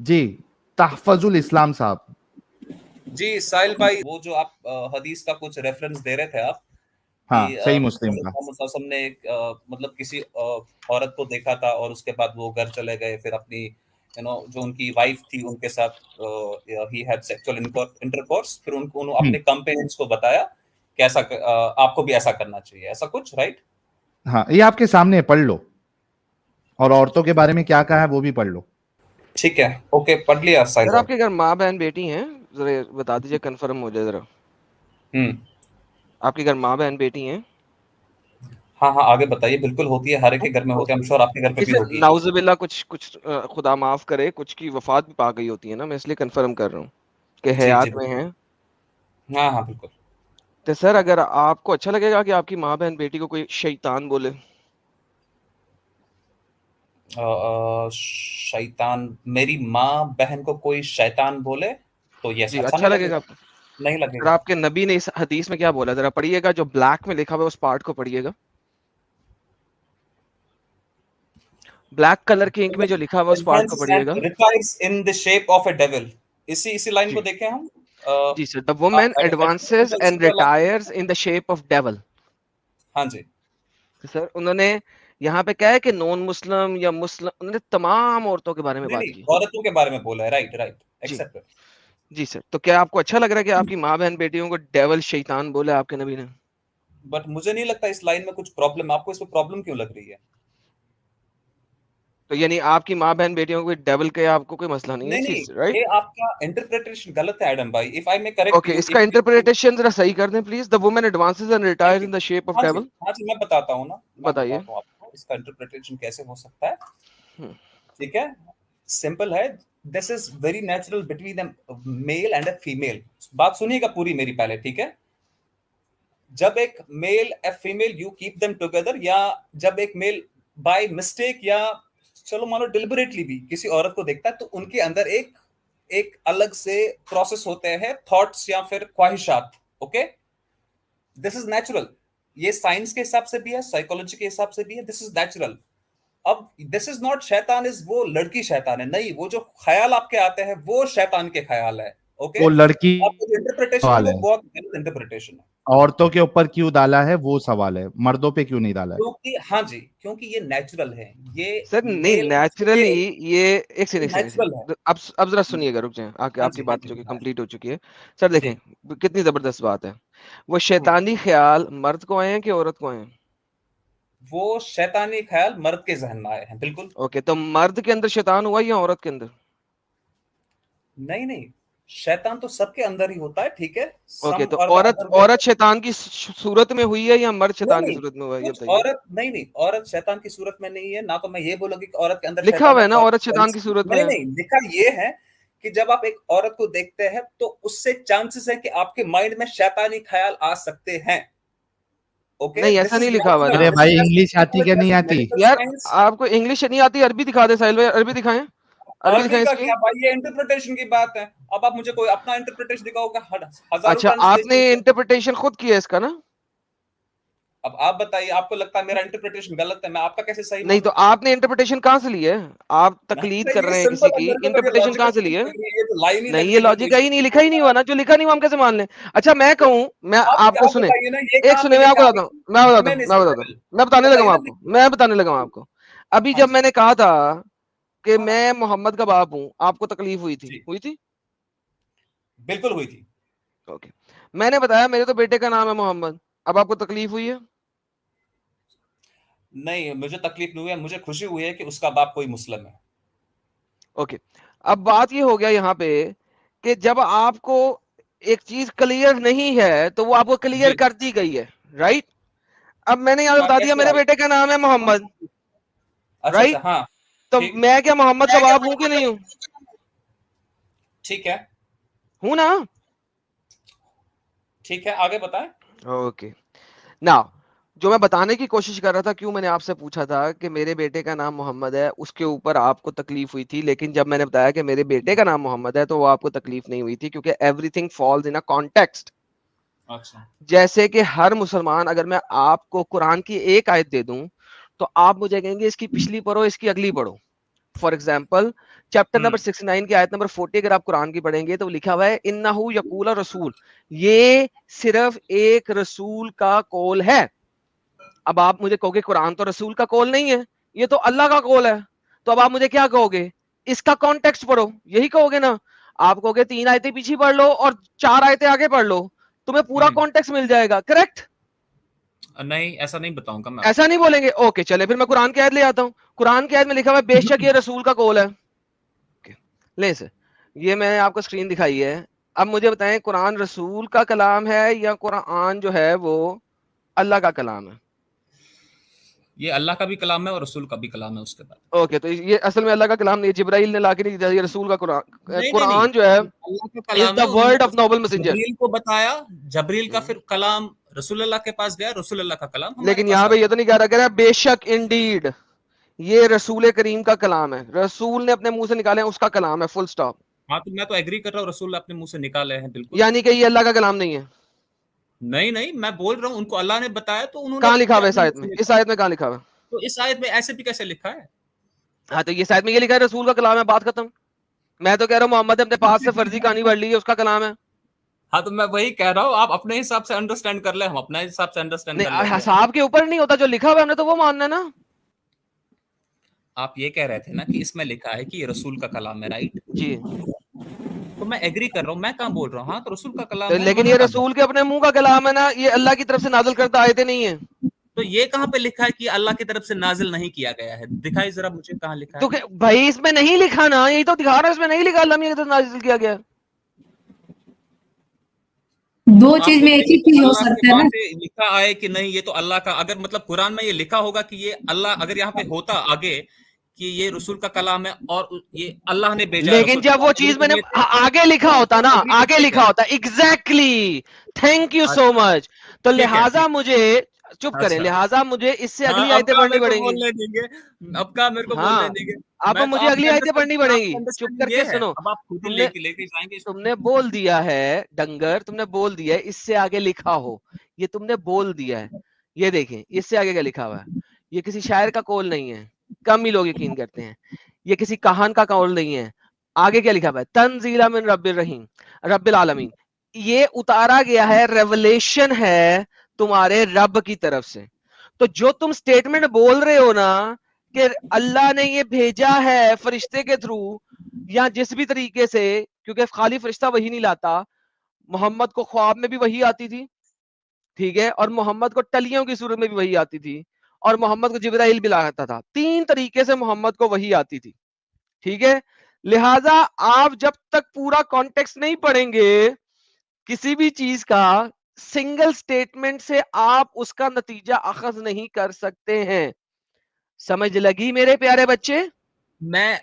جی تحفظ الاسلام صاحب. جی ساحل بھائی، وہ جو آپ حدیث کا کچھ ریفرنس دے رہے تھے آپ ہاں کہ صحیح مسلم کا. محمد صلی اللہ علیہ وسلم نے ایک مطلب کسی عورت کو دیکھا تھا اور اس کے بعد وہ گھر چلے گئے، پھر اپنی جو ان کی وائف تھی ان کے ساتھ ہی ہیڈ سیکچوئل انٹرکورس، پھر انہوں اپنے کمپینینز کو بتایا کہ ایسا آپ کو بھی ایسا کرنا چاہیے، ایسا کچھ، رائٹ؟ ہاں یہ آپ کے سامنے پڑھ لو، اور عورتوں کے بارے میں کیا کہا ہے وہ بھی پڑھ لو. ٹھیک ہے، اوکے، پڑھ لیا ساحل سر آپ بھائی. کے گھر ماں بہن بیٹی ہیں؟ ذرا بتا دیجیے، کنفرم ہو جائے ذرا. آپ کے گھر ماں بہن بیٹی ہیں؟ ہاں ہاں آگے بتائیے. بالکل ہوتی ہے، ہر ایک کے گھر میں ہوتی ہے، I'm sure آپ کے گھر پہ بھی ہوگی. نعوذ باللہ کچھ خدا معاف کرے، کچھ کی وفات بھی پا گئی ہوتی ہے نا، میں اس لیے کنفرم کر رہا ہوں کہ جی حیات جی میں ہیں. ہاں ہاں بالکل. تو سر اگر آپ کو اچھا لگے گا کہ آپ کی ماں بہن بیٹی کو کوئی شیطان بولے؟ شیطان؟ میری ماں بہن کو کوئی شیطان بولے تو یس، جی اچھا اچھا نہیں لگے لگے گا گا. آپ کو؟ نہیں لگے سر گا. آپ کے نبی نے اس حدیث میں کیا بولا؟ ذرا پڑھیے گا، جو بلیک میں لکھا ہوا ہے اس پارٹ کو پڑھیے گا. بلیک کلر کی انک میں جو لکھا ہوا اس پارٹ کو پڑھیے گا. In the shape of a devil. اسی لائن کو دیکھیں ہم. جی سر. The woman advances and retires in the shape of devil. ہاں جی. سر انہوں نے یہاں پہ کیا ہے کہ نون مسلم یا مسلم، انہوں نے تمام عورتوں کے بارے میں بات کی. عورتوں کے بارے میں بولا ہے، رائٹ رائٹ، جی ایکسپٹ. جی سر. تو کیا آپ کو اچھا لگ رہا ہے کہ آپ کی ماں بہن بیٹیوں کو ڈیول شیطان بولے آپ کے نبی نے؟ بٹ مجھے نہیں لگتا اس لائن میں کچھ پرابلم. آپ کو اس میں پرابلم کیوں لگ رہی ہے؟ تو یعنی آپ کی ماں بہن بیٹیوں کو ڈیول کے آپ کو کوئی مسئلہ نہیں ہے اس چیز سے، رائٹ؟ یہ آپ کا انٹرپریٹیشن غلط ہے ایڈم بھائی. اف آئی میں کریکٹ اوکے، یو، اس کا انٹرپریٹیشن ذرا صحیح کر دیں please. The woman advances and retires in the shape of ہاں جی devil. ہاں جی، میں بتاتا ہوں نا، میں بتائیے. بتاتا ہوں آپ کو اس کا انٹرپریٹیشن کیسے ہو سکتا ہے. ٹھیک ہے، سمپل ہے. This is very natural between a male and a female. بات سنیے گا پوری میری پہلے، ٹھیک ہے؟ جب ایک male a female you keep them together, یا جب ایک میل بائی مسٹیک یا چلو مانو ڈیلیبریٹلی بھی کسی عورت کو دیکھتا ہے، تو ان کے اندر ایک الگ سے پروسیس ہوتے ہیں، تھاٹس یا پھر خواہشات. Okay, this is natural. یہ سائنس کے حساب سے بھی ہے، سائیکولوجی کے حساب سے بھی ہے. This is natural. اب دس از ناٹ شیطان از وہ لڑکی شیطان ہے، نہیں. وہ جو خیال آپ کے آتے ہیں وہ شیطان کے خیال ہے. اوکے، وہ لڑکی آپ کو انٹرپریٹیشن ہے سوال وہ ہے، بہت غلط انٹرپریٹیشن ہے. عورتوں کے اوپر کیوں ڈالا ہے وہ سوال ہے، مردوں پہ کیوں نہیں ڈالا ہے؟ کیونکہ ہاں جی، کیونکہ یہ نیچرل ہے. یہ سر نہیں، میل نیچرلی یہ ایک سیکنڈ نیچرل ہے. اب ذرا سنیے گا، رک جائیں. ہاں آپ کی جی ہاں بات جی جو کہ کمپلیٹ ہو چکی ہے. سر جی. دیکھیں کتنی زبردست بات ہے. وہ شیطانی خیال مرد کو آئے ہیں کہ عورت کو آئے ہیں؟ وہ شیطانی خیال مرد کے ذہن میں آئے ہیں، بالکل. اوکے، تو مرد کے اندر شیطان ہوا یا عورت کے اندر؟ نہیں، شیطان تو سب کے اندر ہی ہوتا ہے، ٹھیک ہے. اوکے، تو ادر وے. عورت شیطان کی صورت میں ہوئی ہے یا مرد شیطان کی نہیں، صورت میں ہوا ہے، یہ کچھ بتائیے. عورت نہیں، عورت شیطان کی صورت میں نہیں ہے. نہ تو میں یہ بولوں گی کہ عورت کے اندر لکھا شیطان ہوا ہے. ہے نا عورت شیطان کی صورت میں ہے. نہیں، لکھا یہ ہے کہ جب آپ ایک عورت کو دیکھتے ہیں تو اس سے چانسز ہے کہ آپ کے مائنڈ میں شیطانی خیال آ سکتے ہیں. نہیں ایسا نہیں لکھا ہوا نا ارے بھائی انگلش آتی کہ نہیں آتی؟ یار. آپ کو انگلش نہیں آتی، عربی دکھا دیں ساحل بھائی، عربی دکھائیں. عربی عربی دکھائیں کا اس کی. کیا بھائی، یہ انٹرپریٹیشن کی بات ہے. اب آپ مجھے کوئی اپنا انٹرپریٹیشن دکھاؤ گا، ہزاروں اچھا، آپ نے ٹرانسلیشن. انٹرپریٹیشن خود کیا اس کا نا؟ اب آپ بتائیے، آپ کو لگتا ہے میرا انٹرپریٹیشن غلط ہے، میں آپ کا کیسے صحیح نہیں مانوں؟ تو آپ نے انٹرپریٹیشن کہاں سے لی ہے؟ آپ تقلید کر رہے ہیں کسی کی، انٹرپریٹیشن کہاں سے لی ہے؟ نہیں یہ لاجک ہی نہیں، لکھا ہی نہیں ہوا نا. جو لکھا نہیں ہوا ہم کیسے مان لیں؟ اچھا میں کہوں، میں آپ کو سنیں، ایک سنیں، میں آپ کو بتاتا ہوں، میں بتانے لگا ہوں آپ کو. ابھی جب میں نے کہا تھا کہ میں محمد کا باپ ہوں، آپ کو تکلیف ہوئی تھی؟ بالکل ہوئی تھی. اوکے، میں نے بتایا میرے تو بیٹے کا نام ہے محمد، اب آپ کو تکلیف ہوئی ہے؟ نہیں، مجھے تکلیف نہیں ہوئی ہے، مجھے خوشی ہوئی ہے کہ اس کا باپ کوئی مسلم ہے. اوکے، اب بات یہ ہو گیا یہاں پہ کہ جب آپ کو ایک چیز کلیئر نہیں ہے تو وہ آپ کو کلیئر کر دی گئی ہے، رائٹ؟ اب میں نے یہاں بتا دیا میرے بیٹے کا نام ہے محمد، رائٹ؟ ہاں تو میں کیا محمد کا باپ ہوں کہ نہیں ہوں؟ ٹھیک ہے، ہوں نا؟ ٹھیک ہے، آگے بتائیں. اوکے، ناؤ جو میں بتانے کی کوشش کر رہا تھا، کیوں میں نے آپ سے پوچھا تھا کہ میرے بیٹے کا نام محمد ہے، اس کے اوپر آپ کو تکلیف ہوئی تھی. لیکن جب میں نے بتایا کہ میرے بیٹے کا نام محمد ہے تو وہ آپ کو تکلیف نہیں ہوئی تھی، کیونکہ every thing falls in a context. جیسے کہ ہر مسلمان، اگر میں آپ کو قرآن کی ایک آیت دے دوں تو آپ مجھے کہیں گے اس کی پچھلی پڑھو، اس کی اگلی پڑھو، फॉर एग्जाम्पल चैप्टर नंबर 69 की आयत नंबर 40 अगर आप कुरान की पढ़ेंगे तो लिखा हुआ है इन्नहु यकूल रसूल, ये सिर्फ एक रसूल का कौल है। अब आप मुझे कहोगे कुरान तो रसूल का कौल नहीं है, ये तो अल्लाह का कौल है, तो अब आप मुझे क्या कहोगे, इसका कॉन्टेक्स्ट पढ़ो, यही कहोगे ना। आप कहोगे 3 आयतें पीछे पढ़ लो और 4 आयतें आगे पढ़ लो, तुम्हें पूरा कॉन्टेक्स्ट मिल जाएगा, करेक्ट? नहीं, ऐसा नहीं बताऊंगा मैं। ऐसा नहीं बोलेंगे, ओके चले फिर मैं कुरान की आयत ले आता हूँ। कुरान की आयत में लिखा हुआ है बेशक ये रसूल का कौल है। ले से ये मैंने आपको स्क्रीन दिखाई है। अब मुझे बताएं कुरान रसूल का कलाम है या कुरान जो है वो अल्लाह का कलाम है? ये अल्लाह का भी कलाम है और रसूल का भी कलाम है उसके बाद। ओके, तो ये असल में अल्लाह का कलाम नहीं, जिब्राइल ने लाके नहीं दिया, ये रसूल का कुरान। कुरान जो है अल्लाह का कलाम is the word of noble messenger. Jibril को बताया, जबरील का फिर कलाम रसूल अल्लाह के पास गया, रसूल अल्लाह का कलाम। लेकिन यहाँ पे ये तो नहीं कह रहा बेशक इंडीड ये रसूल करीम का कलाम है, रसूल ने अपने मुंह से निकाले उसका कलाम है, फुल स्टॉप। हाँ तो मैं तो एग्री कर रहा हूँ, रसूल अपने मुंह से निकाले हैं, बिल्कुल। यानी कि ये अल्लाह का कलाम नहीं है? नहीं नहीं, मैं बोल रहा हूँ उनको अल्लाह ने बताया तो उन्होंने। कहाँ लिखा हुआ है इस आयत में? इस आयत में कहाँ लिखा हुआ है? तो इस आयत में ऐसे भी कैसे लिखा है? हाँ तो ये आयत में ये लिखा है रसूल का कलाम है, बात खत्म। मैं तो कह रहा हूँ मोहम्मद ने अपने पास से फर्जी कहानी पढ़ ली है, उसका कलाम है। हाँ तो मैं वही कह रहा हूँ, आप अपने हिसाब से अंडरस्टैंड कर ले, हम अपने हिसाब से अंडरस्टैंड कर ले। हिसाब के ऊपर नहीं होता, जो लिखा हुआ है हमने तो वो मानना है ना। आप ये कह रहे थे ना कि इसमें लिखा है कि ये रसूल का कलाम है, राइट जी, तो मैं एग्री कर रहा हूँ, मैं कहाँ बोल रहा हूँ हाँ तो रसूल का कलाम तो है। लेकिन ये रसूल के अपने मुंह का कलाम है ना, ये अल्लाह की तरफ से नाजिल करता आयतें नहीं है। तो ये कहाँ पे लिखा है कि अल्लाह की तरफ से नाजिल नहीं किया गया है? दिखाई जरा मुझे कहाँ लिखा है। तो भाई इसमें नहीं लिखा ना, यही तो दिखा रहा है, इसमें नहीं लिखा अल्लाह की तरफ नाजिल किया गया। दो चीज में एक ही चीज हो सकता है ना। लिखा आए कि नहीं, ये तो अल्लाह का, अगर मतलब कुरान में ये लिखा होगा कि ये अल्लाह, अगर यहाँ पे होता आगे कि ये रसूल का कलाम है और ये अल्लाह ने भेजा, लेकिन जब वो चीज मैंने आगे लिखा होता ना, आगे लिखा होता exactly, thank you so much, तो लिहाजा मुझे चुप करें, लिहाजा मुझे इससे अगली आयतें पढ़नी पड़ेंगी। अब का मेरे को बोलने देंगे, अब मुझे अगली आयतें पढ़नी पड़ेंगी। चुप करके सुनो, अब आप खुद ही लेके जाएंगे। तुमने बोल दिया है डंगर, तुमने बोल दिया है इससे आगे लिखा हो, ये तुमने बोल दिया है। ये देखें इससे आगे क्या लिखा हुआ है, ये किसी शायर का कौल नहीं है, कम ही लोग यकीन करते हैं, ये किसी कहान का कौल नहीं है। आगे क्या लिखा हुआ है, तंजीला मिन रब्बिर रहीम रब्बिल आलमीन, ये उतारा गया है, रेवलेशन है तुम्हारे रब की तरफ से। तो जो तुम स्टेटमेंट बोल रहे हो ना कि अल्लाह ने ये भेजा है फरिश्ते के थ्रू या जिस भी तरीके से, क्योंकि खाली फरिश्ता वही नहीं लाता, मोहम्मद को ख्वाब में भी वही आती थी, ठीक है, और मोहम्मद को टलियों की सूरत में भी वही आती थी, और मोहम्मद को जिब्राइल भी लाता था। 3 तरीके से मोहम्मद को वही आती थी, ठीक है। लिहाजा आप जब तक पूरा कॉन्टेक्स्ट नहीं पढ़ेंगे किसी भी चीज का, सिंगल स्टेटमेंट से आप उसका नतीजा अखज नहीं कर सकते हैं। समझ लगी मेरे प्यारे बच्चे? मैं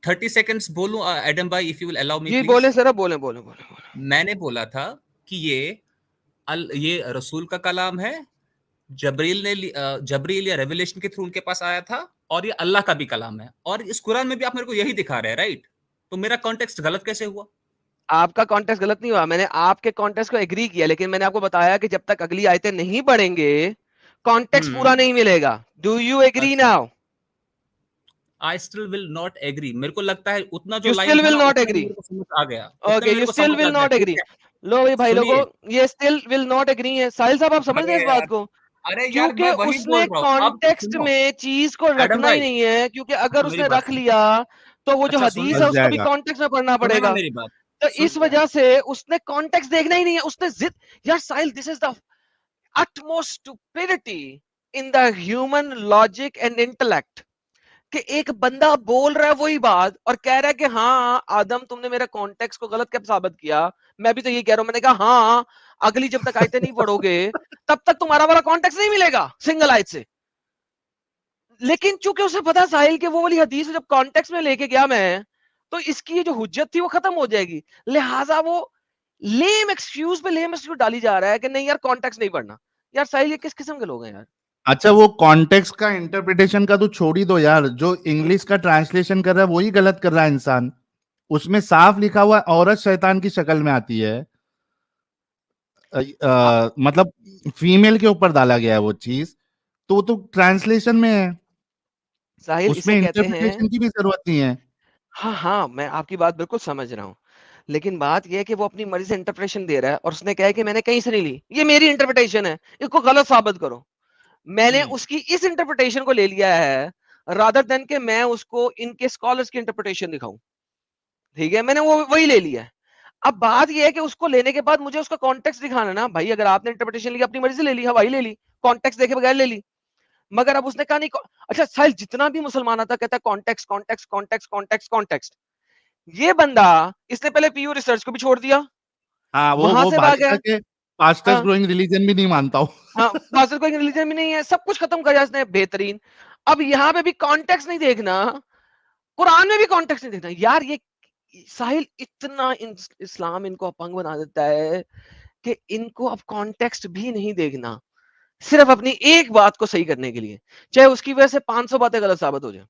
30 सेकंड्स बोलूं एडम भाई, if you will allow me? जी बोले सर, बोले बोले बोले। मैंने बोला था कि ये रसूल का कलाम है, जबरील या रेवलेशन के थ्रू उनके पास आया था, और ये अल्लाह का भी कलाम है, और इस कुरान में भी आप मेरे को यही दिखा रहे हैं, राइट? तो मेरा कॉन्टेक्स्ट गलत कैसे हुआ? आपका कॉन्टेक्स्ट गलत नहीं हुआ, मैंने आपके कॉन्टेक्स्ट को एग्री किया, लेकिन मैंने आपको बताया कि जब तक अगली आयतें नहीं पढ़ेंगे कॉन्टेक्स्ट पूरा नहीं मिलेगा। Do you agree now? I still will not agree. मेरे को लगता है उतना जो you line still will not agree. समझ आ गया। Okay, you still will not agree. लो भाई लोगों, ये still will not agree है। साहिल साहब आप समझ रहे हैं इस बात को? अरे यार क्योंकि उसने कॉन्टेक्स्ट में चीज को रखना ही नहीं है, क्योंकि अगर उसने रख लिया तो वो जो हदीस है उसको भी कॉन्टेक्स्ट में पढ़ना पड़ेगा। तो इस वजह से उसने कॉन्टेक्स्ट देखना ही नहीं है, उसने जिद। यार Sahil, this is the utmost stupidity in the human logic and intellect कि एक बंदा बोल रहा है वही बात और कह रहा है कि हाँ आदम तुमने मेरे कॉन्टेक्स्ट को गलत क्या साबित किया। मैं भी तो ये कह रहा हूं, मैंने कहा हाँ अगली जब तक आयतें नहीं पढ़ोगे तब तक तुम्हारा वाला कॉन्टेक्स्ट नहीं मिलेगा सिंगल आयत से। लेकिन चूंकि उसे पता साहिल कि वो वाली हदीस जब कॉन्टेक्स्ट में लेके गया मैं, तो इसकी ये जो हुज्जत थी वो खत्म हो जाएगी। लिहाजा वो लेम एक्सक्यूज पे लेम एक्सक्यूज डाली जा रहा है कि नहीं यार कॉन्टेक्स्ट नहीं पढ़ना। यार साहिल ये किस किस्म के लोग हैं यार? अच्छा वो कॉन्टेक्स्ट का इंटरप्रिटेशन का तो छोड़ ही दो यार, जो इंग्लिश का ट्रांसलेशन कर रहा है वही गलत कर रहा है इंसान। उसमें साफ लिखा हुआ औरत शैतान की शक्ल में आती है, मतलब फीमेल के ऊपर डाला गया है वो चीज, तो ट्रांसलेशन में है। साहिल उसमें इसे कहते हैं, इंटरप्रिटेशन की भी जरूरत नहीं है. हाँ हाँ मैं आपकी बात बिल्कुल समझ रहा हूँ, लेकिन बात यह है कि वो अपनी मर्जी से इंटरप्रिटेशन दे रहा है और उसने कहा है कि मैंने कहीं से नहीं ली, ये मेरी इंटरप्रिटेशन है, इसको गलत साबित करो. मैंने उसकी इस इंटरप्रिटेशन को ले लिया है रादर देन के मैं उसको इनके स्कॉलर्स की इंटरप्रिटेशन दिखाऊं. ठीक है, मैंने वो वही ले लिया है. अब बात ये है कि उसको लेने के बाद मुझे उसका कॉन्टेक्स्ट दिखाना ना भाई, अगर आपने इंटरप्रिटेशन ली अपनी मर्जी से ले ली, हवाई ले ली, कॉन्टेक्स्ट देखे बगैर ले ली. मगर अब उसने कहा नहीं, अच्छा साहिल जितना भी मुसलमान आता कहता है context context context context context. ये बंदा इसने पहले पीयू रिसर्च को भी छोड़ दिया, हाँ, वहां वो से भाग भाजपा गया. के फास्टेस्ट हाँ ग्रोइंग रिलीजन भी नहीं मानता हूँ. हाँ बासिल कोई रिलीजन भी नहीं है, सब कुछ खत्म कर दिया इसने, बेहतरीन. अब यहाँ पे भी कॉन्टेक्स्ट नहीं देखना, कुरान में भी कॉन्टेक्स्ट नहीं देखना. यार ये साहिल इतना इस्लाम इनको अपंग बना देता है कि इनको अब कॉन्टेक्स्ट भी नहीं देखना, सिर्फ अपनी एक बात को सही करने के लिए, चाहे उसकी वजह से 500 बातें गलत साबित हो जाए.